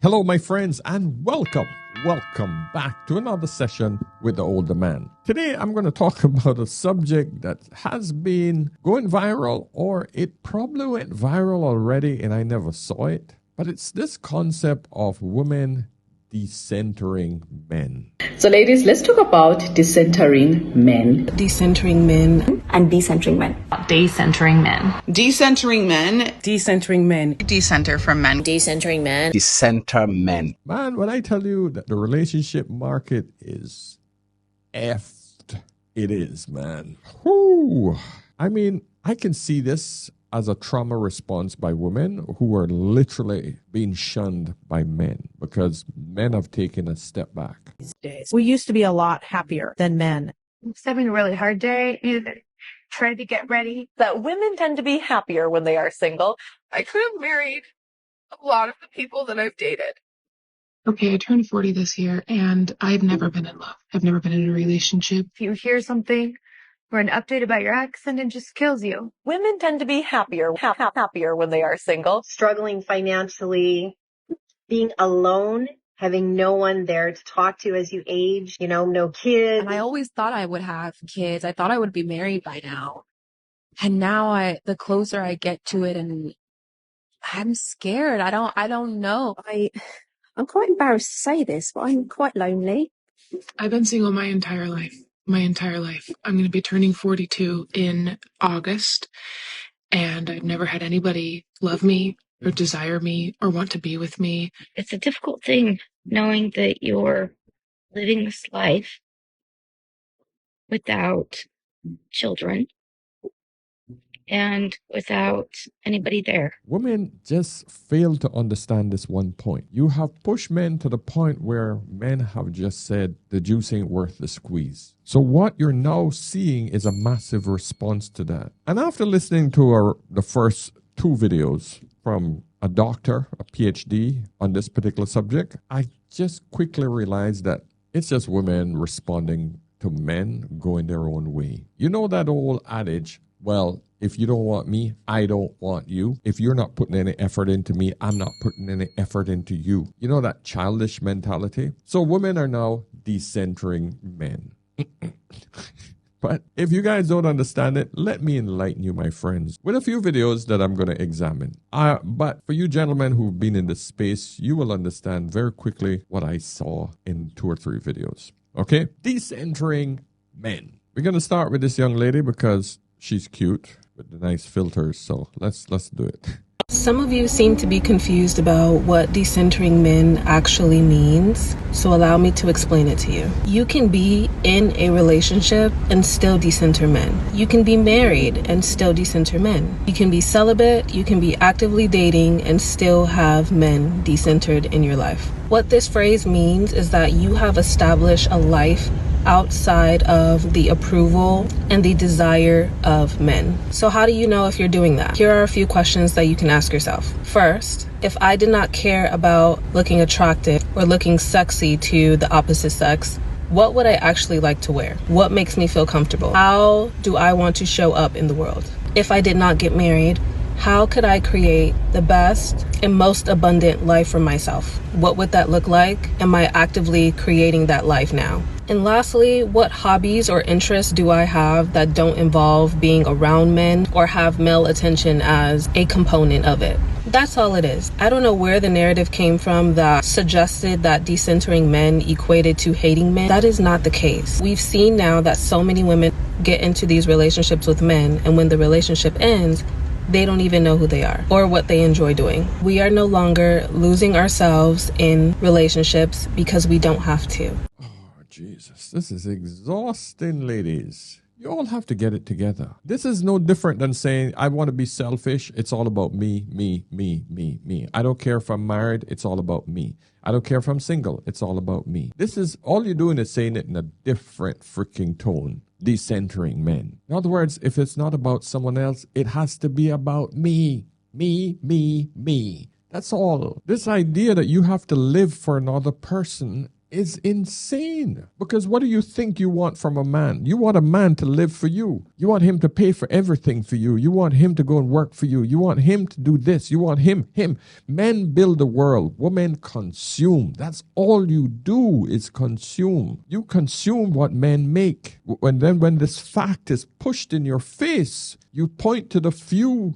Hello, my friends, and welcome back to another session with the older man. Today, I'm going to talk about a subject that has been going viral, or it probably went viral already and I never saw it. But it's this concept of women decentering men. So ladies, let's talk about decentering men. Decentering men. And decentering men. Decentering men. Decentering men. Decentering men. Decenter from men. Decentering men. Decenter men. Man, when I tell you that the relationship market is effed, it is, man. Whew. I mean, I can see this as a trauma response by women who are literally being shunned by men because men have taken a step back. These days, we used to be a lot happier than men. I was having a really hard day, tried to get ready. That women tend to be happier when they are single. I could have married a lot of the people that I've dated. Okay, I turned 40 this year, and I've never been in love. I've never been in a relationship. If you hear something or an update about your ex, and it just kills you. Women tend to be happier when they are single. Struggling financially, being alone, having no one there to talk to as you age, no kids. And I always thought I would have kids. I thought I would be married by now. And now the closer I get to it, and I'm scared. I don't know. I'm quite embarrassed to say this, but I'm quite lonely. I've been single my entire life. I'm going to be turning 42 in August, and I've never had anybody love me or desire me or want to be with me. It's a difficult thing knowing that you're living this life without children and without anybody there. Women just fail to understand this one point. You have pushed men to the point where men have just said the juice ain't worth the squeeze. So what you're now seeing is a massive response to that. And after listening to the first two videos from a doctor, a PhD on this particular subject, I just quickly realized that it's just women responding to men going their own way. You know that old adage, well, if you don't want me, I don't want you. If you're not putting any effort into me, I'm not putting any effort into you. You know that childish mentality? So women are now decentering men. But if you guys don't understand it, let me enlighten you, my friends, with a few videos that I'm going to examine. But for you gentlemen who've been in this space, you will understand very quickly what I saw in 2 or 3 videos. Okay? Decentering men. We're going to start with this young lady because she's cute with the nice filters, so let's do it. Some of you seem to be confused about what decentering men actually means, so allow me to explain it to you. You can be in a relationship and still decenter men. You can be married and still decenter men. You can be celibate, you can be actively dating and still have men decentered in your life. What this phrase means is that you have established a life outside of the approval and the desire of men. So how do you know if you're doing that? Here are a few questions that you can ask yourself. First, if I did not care about looking attractive or looking sexy to the opposite sex, what would I actually like to wear? What makes me feel comfortable? How do I want to show up in the world? If I did not get married, how could I create the best and most abundant life for myself? What would that look like? Am I actively creating that life now? And lastly, what hobbies or interests do I have that don't involve being around men or have male attention as a component of it? That's all it is. I don't know where the narrative came from that suggested that decentering men equated to hating men. That is not the case. We've seen now that so many women get into these relationships with men, and when the relationship ends, they don't even know who they are or what they enjoy doing. We are no longer losing ourselves in relationships because we don't have to. Jesus, this is exhausting, ladies. You all have to get it together. This is no different than saying, I want to be selfish. It's all about me, me, me, me, me. I don't care if I'm married. It's all about me. I don't care if I'm single. It's all about me. This is all you're doing is saying it in a different freaking tone. Decentering men. In other words, if it's not about someone else, it has to be about me, me, me, me. That's all. This idea that you have to live for another person is insane. Because what do you think you want from a man? You want a man to live for you. You want him to pay for everything for you. You want him to go and work for you. You want him to do this. You want him. Men build the world. Women consume. That's all you do is consume. You consume what men make. And then when this fact is pushed in your face, you point to the few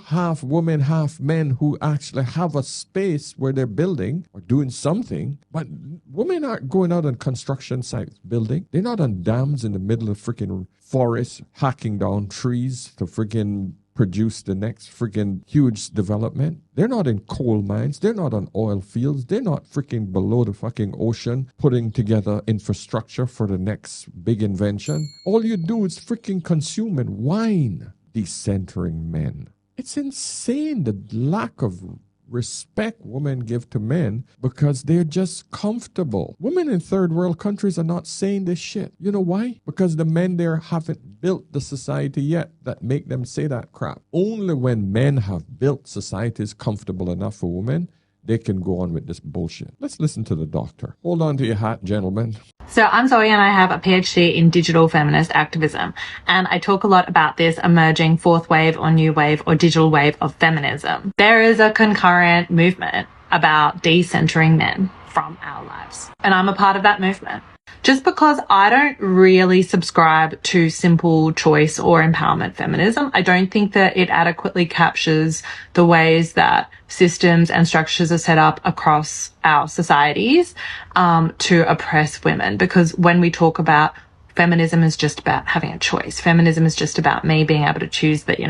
half women, half men who actually have a space where they're building or doing something. But women aren't going out on construction sites building. They're not on dams in the middle of freaking forests, hacking down trees to freaking produce the next freaking huge development. They're not in coal mines. They're not on oil fields. They're not freaking below the fucking ocean putting together infrastructure for the next big invention. All you do is freaking consume and whine. Decentering men. It's insane the lack of respect women give to men because they're just comfortable. Women in third world countries are not saying this shit. You know why? Because the men there haven't built the society yet that make them say that crap. Only when men have built societies comfortable enough for women, they can go on with this bullshit. Let's listen to the doctor. Hold on to your hat, gentlemen. So I'm Zoe and I have a PhD in digital feminist activism. And I talk a lot about this emerging fourth wave or new wave or digital wave of feminism. There is a concurrent movement about decentering men from our lives. And I'm a part of that movement. Just because I don't really subscribe to simple choice or empowerment feminism, I don't think that it adequately captures the ways that systems and structures are set up across our societies to oppress women. Because when we talk about feminism is just about having a choice. Feminism is just about me being able to choose that,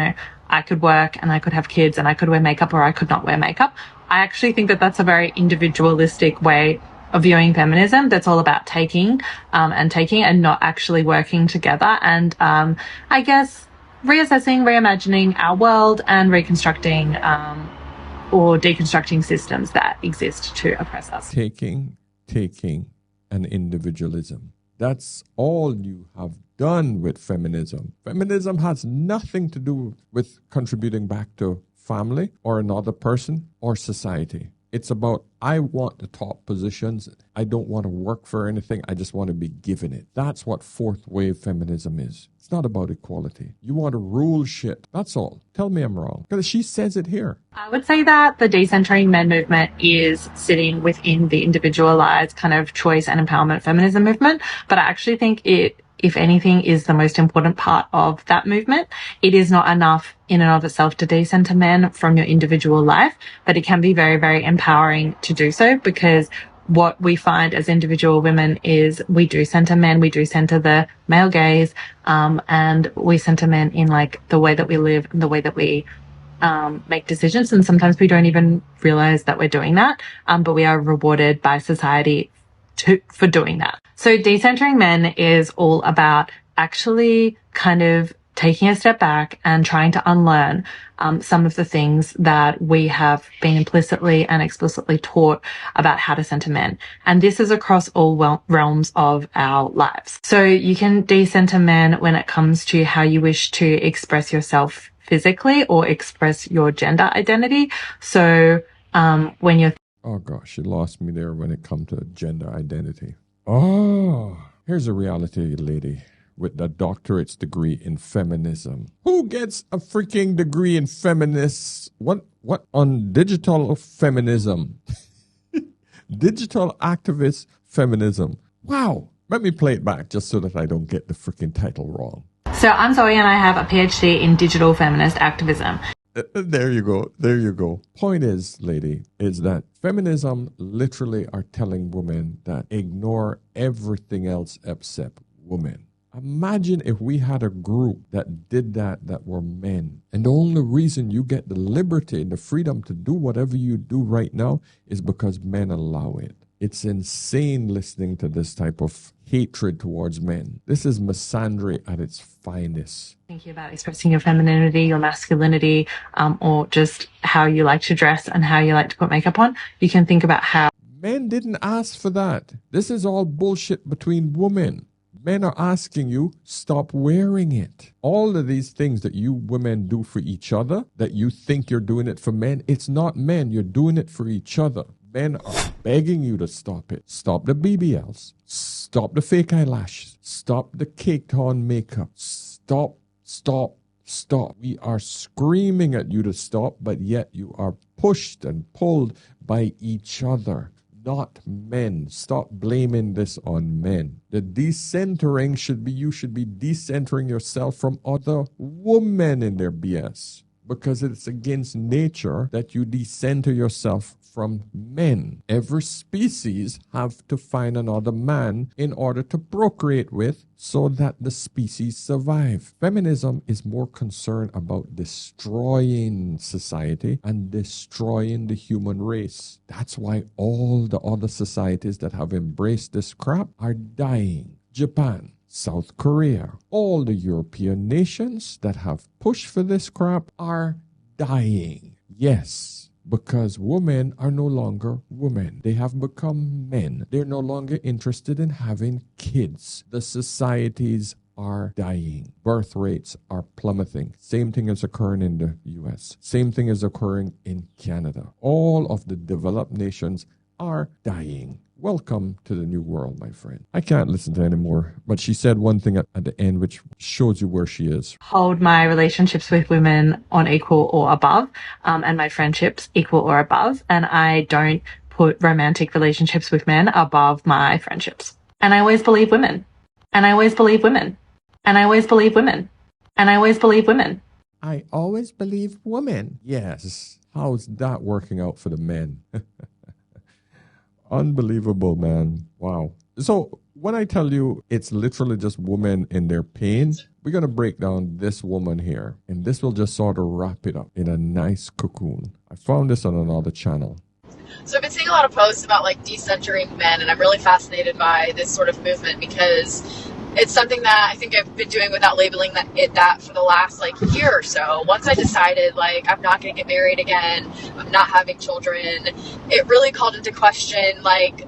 I could work and I could have kids and I could wear makeup or I could not wear makeup. I actually think that that's a very individualistic way of viewing feminism that's all about taking and not actually working together. And I guess reassessing, reimagining our world and reconstructing or deconstructing systems that exist to oppress us. Taking, and individualism. That's all you have done with feminism. Feminism has nothing to do with contributing back to family or another person or society. It's about, I want the top positions. I don't want to work for anything. I just want to be given it. That's what fourth wave feminism is. It's not about equality. You want to rule shit. That's all. Tell me I'm wrong. Because she says it here. I would say that the decentering men movement is sitting within the individualized kind of choice and empowerment feminism movement. But I actually think it, if anything, is the most important part of that movement. It is not enough in and of itself to decenter men from your individual life, but it can be very, very empowering to do so, because what we find as individual women is we do center men, we do center the male gaze, and we center men in like the way that we live and the way that we make decisions. And sometimes we don't even realize that we're doing that, but we are rewarded by society for doing that. So decentering men is all about actually kind of taking a step back and trying to unlearn some of the things that we have been implicitly and explicitly taught about how to center men. And this is across all realms of our lives. So you can decenter men when it comes to how you wish to express yourself physically or express your gender identity. So when you're Oh gosh, you lost me there when it comes to gender identity. Oh, here's a reality, lady, with a doctorate's degree in feminism. Who gets a freaking degree in feminist? What on digital feminism? Digital activist feminism. Wow. Let me play it back just so that I don't get the freaking title wrong. So I'm Zoe and I have a PhD in digital feminist activism. There you go. There you go. Point is, lady, is that feminism literally are telling women that ignore everything else except women. Imagine if we had a group that did that were men. And the only reason you get the liberty and the freedom to do whatever you do right now is because men allow it. It's insane listening to this type of hatred towards men. This is misandry at its finest. Thinking about expressing your femininity, your masculinity, or just how you like to dress and how you like to put makeup on, you can think about how men didn't ask for that. This is all bullshit between women. Men are asking you, stop wearing it. All of these things that you women do for each other, that you think you're doing it for men, it's not men. You're doing it for each other. Men are begging you to stop it. Stop the BBLs. Stop the fake eyelashes. Stop the caked on makeup. Stop. We are screaming at you to stop, but yet you are pushed and pulled by each other, not men. Stop blaming this on men. The decentering you should be decentering yourself from other women in their BS, because it's against nature that you decenter yourself from men. Every species have to find another man in order to procreate with so that the species survive. Feminism is more concerned about destroying society and destroying the human race. That's why all the other societies that have embraced this crap are dying. Japan, South Korea, all the European nations that have pushed for this crap are dying. Yes, because women are no longer women. They have become men. They're no longer interested in having kids. The societies are dying. Birth rates are plummeting. Same thing is occurring in the US. Same thing is occurring in Canada. All of the developed nations are dying. Welcome to the new world, my friend. I can't listen to anymore, but she said one thing at the end which shows you where she is. Hold my relationships with women on equal or above, and my friendships equal or above, and I don't put romantic relationships with men above my friendships. And I always believe women. And I always believe women. And I always believe women. And I always believe women. I always believe women. Yes. How's that working out for the men? Unbelievable, man. Wow. So when I tell you it's literally just women in their pain, we're going to break down this woman here. And this will just sort of wrap it up in a nice cocoon. I found this on another channel. So I've been seeing a lot of posts about like decentering men, and I'm really fascinated by this sort of movement because it's something that I think I've been doing without labeling that for the last like year or so. Once I decided like I'm not going to get married again, I'm not having children, it really called into question like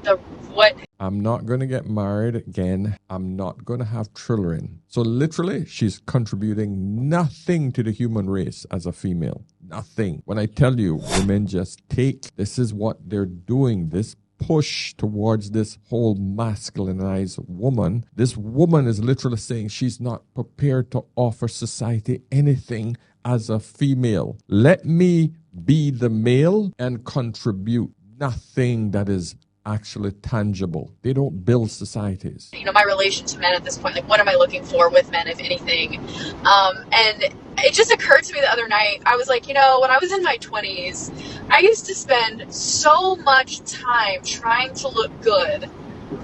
I'm not going to get married again. I'm not going to have children. So literally, she's contributing nothing to the human race as a female. Nothing. When I tell you, women just this is what they're doing. This push towards this whole masculinized woman. This woman is literally saying she's not prepared to offer society anything as a female. Let me be the male and contribute nothing that is actually tangible. They don't build societies. My relation to men at this point, like what am I looking for with men, if anything? And it just occurred to me the other night, I was like, when I was in my 20s, I used to spend so much time trying to look good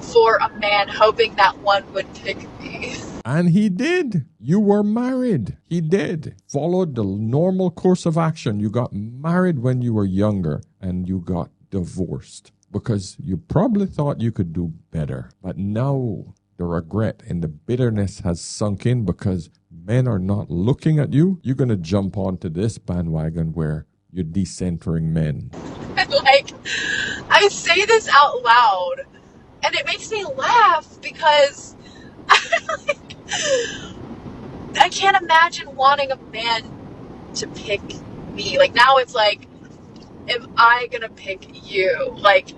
for a man, hoping that one would pick me. And he did. You were married. He did. Followed the normal course of action. You got married when you were younger and you got divorced because you probably thought you could do better. But now the regret and the bitterness has sunk in because men are not looking at you. You're going to jump onto this bandwagon where you're decentering men. Like, I say this out loud and it makes me laugh because I can't imagine wanting a man to pick me. Like now it's like, am I gonna pick you? Like,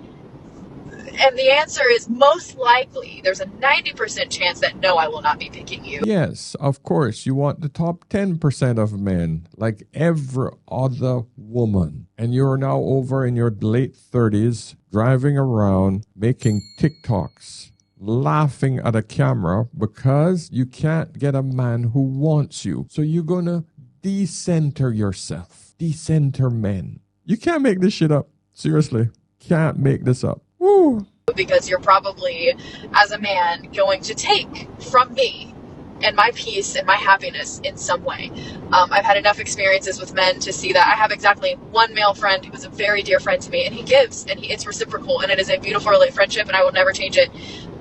and the answer is most likely there's a 90% chance that no, I will not be picking you. Yes, of course. You want the top 10% of men, like every other woman. And you're now over in your late 30s, driving around, making TikToks, laughing at a camera because you can't get a man who wants you. So you're going to decenter yourself. Decenter men. You can't make this shit up. Seriously. Can't make this up. Woo. Because you're probably, as a man, going to take from me and my peace and my happiness in some way. I've had enough experiences with men to see that. I have exactly one male friend who is a very dear friend to me, and he gives, and it's reciprocal, and it is a beautiful friendship, and I will never change it.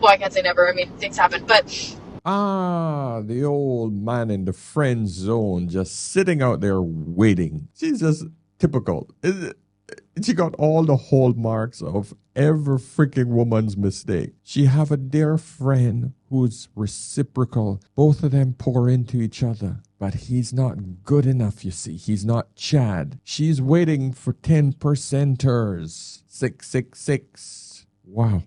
Well, I can't say never. I mean, things happen, but... the old man in the friend zone just sitting out there waiting. She's just typical. She got all the hallmarks of every freaking woman's mistake. She have a dear friend who's reciprocal. Both of them pour into each other. But he's not good enough, you see. He's not Chad. She's waiting for 10%ers. 666. Wow.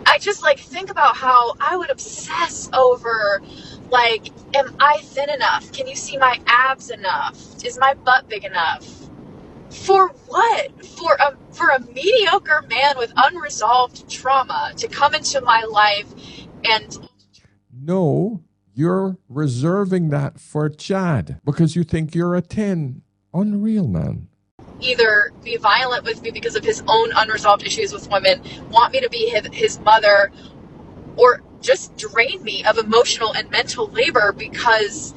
I just like think about how I would obsess over, like, am I thin enough? Can you see my abs enough? Is my butt big enough? For what? For a mediocre man with unresolved trauma to come into my life and... No, you're reserving that for Chad because you think you're a 10. Unreal, man. Either be violent with me because of his own unresolved issues with women, want me to be his mother, or just drain me of emotional and mental labor because...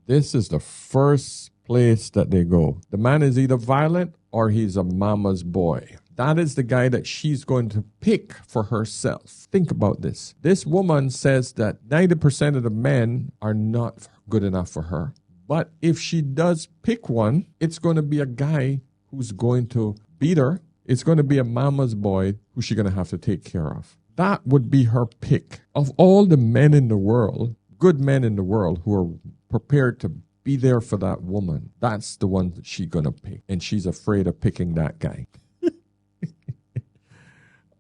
This is the first place that they go. The man is either violent or he's a mama's boy. That is the guy that she's going to pick for herself. Think about this. This woman says that 90% of the men are not good enough for her. But if she does pick one, it's going to be a guy who's going to beat her. It's going to be a mama's boy who she's going to have to take care of. That would be her pick. Of all the men in the world, good men in the world who are prepared to be there for that woman, that's the one that she's going to pick. And she's afraid of picking that guy.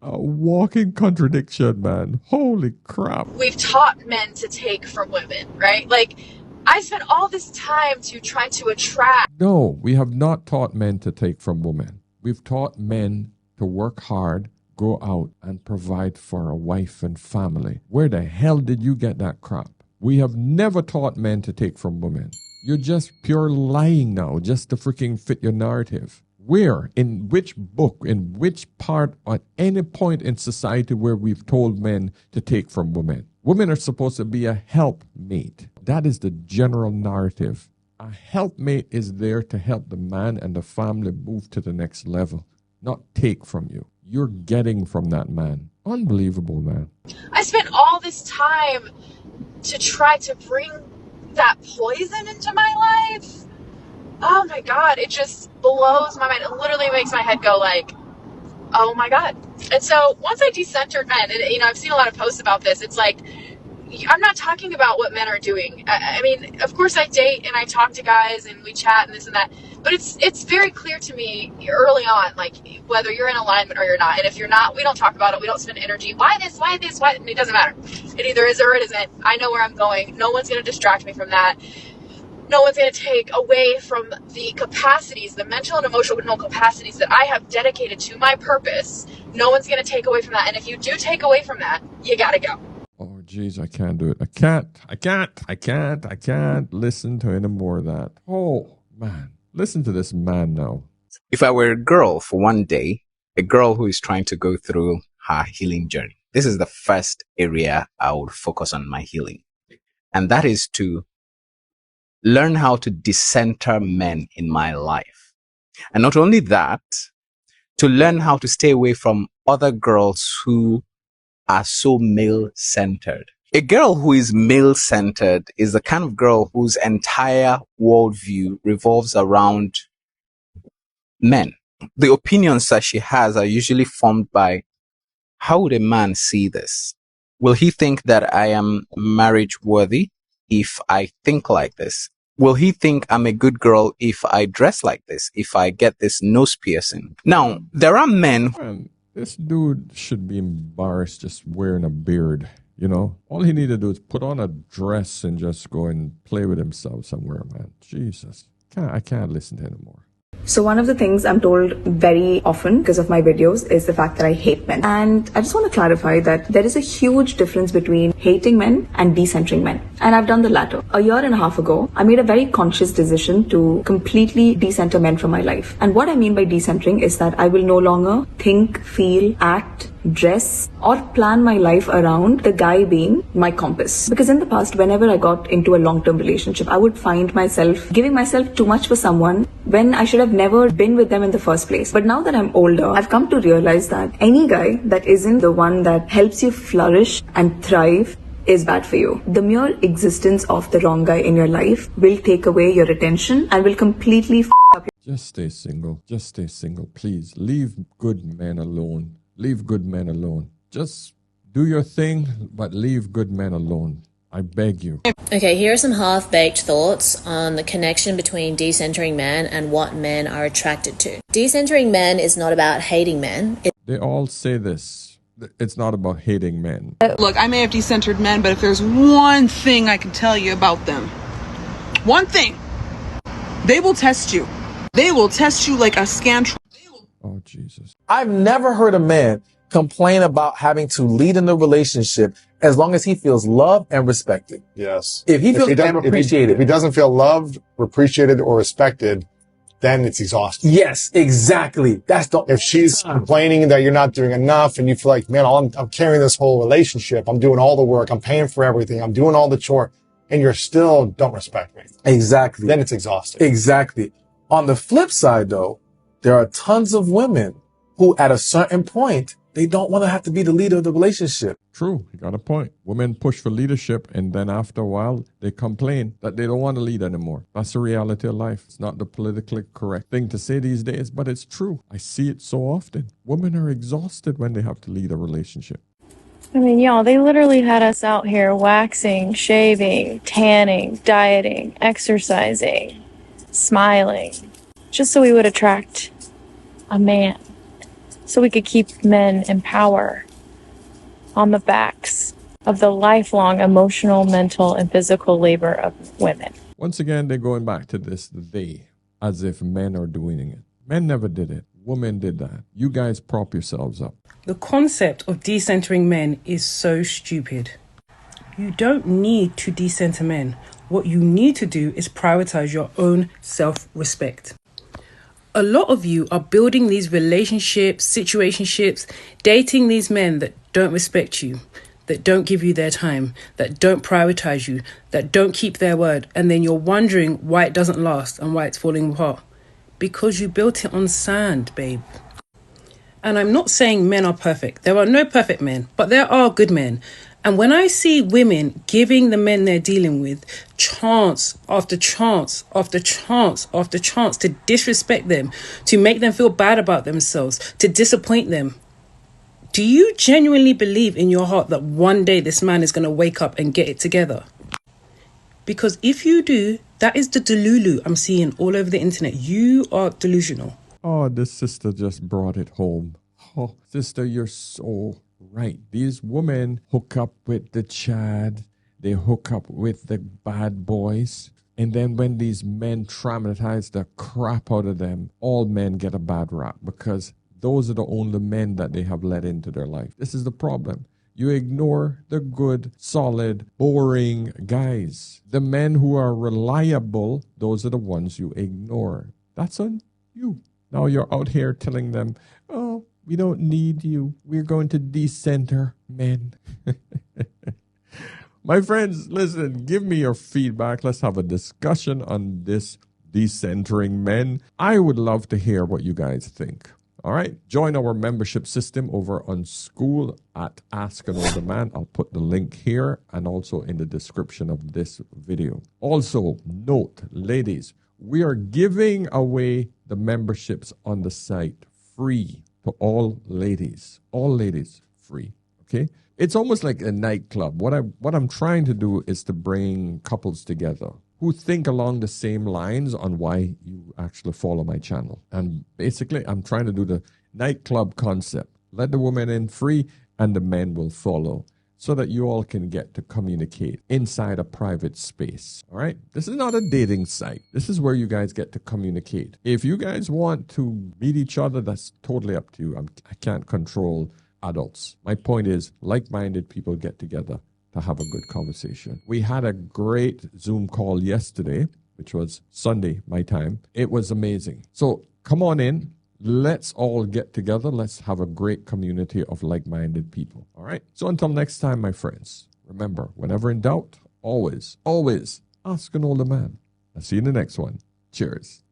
A walking contradiction, man. Holy crap. We've taught men to take from women, right? Like, I spent all this time to try to attract. No, we have not taught men to take from women. We've taught men to work hard, go out, and provide for a wife and family. Where the hell did you get that crap? We have never taught men to take from women. You're just pure lying now, just to freaking fit your narrative. Where, in which book, in which part, at any point in society where we've told men to take from women? Women are supposed to be a helpmate. That is the general narrative. A helpmate is there to help the man and the family move to the next level, not take from you. You're getting from that man. Unbelievable, man. I spent all this time to try to bring that poison into my life. Oh my God, it just blows my mind. It literally makes my head go like, oh my God. And so once I decentered men, and I've seen a lot of posts about this, it's like, I'm not talking about what men are doing. I mean, of course I date and I talk to guys and we chat and this and that, but it's very clear to me early on, like, whether you're in alignment or you're not. And if you're not, we don't talk about it. We don't spend energy. Why this? It doesn't matter. It either is or it isn't. I know where I'm going. No one's going to distract me from that. No one's going to take away from the capacities, the mental and emotional capacities that I have dedicated to my purpose. No one's going to take away from that. And if you do take away from that, you got to go. Oh, geez, I can't do it. I can't listen to any more of that. Oh, man. Listen to this man now. If I were a girl for one day, a girl who is trying to go through her healing journey, this is the first area I would focus on my healing. And that is to learn how to decenter men in my life. And not only that, to learn how to stay away from other girls who are so male-centered. A girl who is male-centered is the kind of girl whose entire worldview revolves around men. The opinions that she has are usually formed by, how would a man see this? Will he think that I am marriage worthy if I think like this? Will he think I'm a good girl if I dress like this, if I get this nose piercing? Now, there are men... Man, this dude should be embarrassed just wearing a beard, All he needed to do is put on a dress and just go and play with himself somewhere, man. Jesus. I can't listen to it anymore. So one of the things I'm told very often because of my videos is the fact that I hate men. And I just want to clarify that there is a huge difference between hating men and decentering men. And I've done the latter. A year and a half ago, I made a very conscious decision to completely decenter men from my life. And what I mean by decentering is that I will no longer think, feel, act, dress, or plan my life around the guy being my compass. Because in the past, whenever I got into a long-term relationship, I would find myself giving myself too much for someone when I should have never been with them in the first place. But now that I'm older, I've come to realize that any guy that isn't the one that helps you flourish and thrive is bad for you. The mere existence of the wrong guy in your life will take away your attention and will completely up your... Just stay single. Just stay single, please. Leave good men alone. Leave good men alone. Just do your thing, but leave good men alone. I beg you. Okay, here are some half-baked thoughts on the connection between decentering men and what men are attracted to. Decentering men is not about hating men. They all say this. It's not about hating men. Look, I may have decentered men, but if there's one thing I can tell you about them, one thing, they will test you. They will test you like a scantron. Oh, Jesus. I've never heard a man complain about having to lead in the relationship as long as he feels loved and respected. Yes. If he feels appreciated. If he doesn't feel loved, appreciated, or respected, then it's exhausting. Yes, exactly. That's the If she's complaining that you're not doing enough and you feel like, man, I'm carrying this whole relationship. I'm doing all the work. I'm paying for everything. I'm doing all the chore. And you're still don't respect me. Exactly. Then it's exhausting. Exactly. On the flip side, though, there are tons of women who at a certain point, they don't want to have to be the leader of the relationship. True, you got a point. Women push for leadership, and then after a while, they complain that they don't want to lead anymore. That's the reality of life. It's not the politically correct thing to say these days, but it's true. I see it so often. Women are exhausted when they have to lead a relationship. I mean, y'all, they literally had us out here waxing, shaving, tanning, dieting, exercising, smiling, just so we would attract a man. So we could keep men in power on the backs of the lifelong emotional, mental, and physical labor of women. Once again, they're going back to this they, as if men are doing it. Men never did it. Women did that. You guys prop yourselves up. The concept of decentering men is so stupid. You don't need to decenter men. What you need to do is prioritize your own self-respect. A lot of you are building these relationships, situationships, dating these men that don't respect you, that don't give you their time, that don't prioritize you, that don't keep their word, and then you're wondering why it doesn't last and why it's falling apart. Because you built it on sand, babe. And I'm not saying men are perfect. There are no perfect men, but there are good men. And when I see women giving the men they're dealing with chance after chance after chance after chance to disrespect them, to make them feel bad about themselves, to disappoint them, do you genuinely believe in your heart that one day this man is going to wake up and get it together? Because if you do, that is the delulu I'm seeing all over the internet. You are delusional. Oh, this sister just brought it home. Oh, sister, you're so right. These women hook up with the Chad. They hook up with the bad boys. And then when these men traumatize the crap out of them, all men get a bad rap because those are the only men that they have let into their life. This is the problem. You ignore the good, solid, boring guys. The men who are reliable, those are the ones you ignore. That's on you. Now you're out here telling them, oh, we don't need you. We're going to decenter men. My friends, listen, give me your feedback. Let's have a discussion on this decentering men. I would love to hear what you guys think. All right, join our membership system over on School at Ask an Older Man. I'll put the link here and also in the description of this video. Also, note, ladies, we are giving away the memberships on the site free to all ladies. All ladies, free, okay? It's almost like a nightclub. What I'm trying to do is to bring couples together who think along the same lines on why you actually follow my channel. And basically, I'm trying to do the nightclub concept. Let the women in free and the men will follow so that you all can get to communicate inside a private space. All right? This is not a dating site. This is where you guys get to communicate. If you guys want to meet each other, that's totally up to you. I can't control adults. My point is, like-minded people get together to have a good conversation. We had a great Zoom call yesterday, which was Sunday, my time. It was amazing. So come on in. Let's all get together. Let's have a great community of like-minded people. All right? So until next time, my friends, remember, whenever in doubt, always, always ask an older man. I'll see you in the next one. Cheers.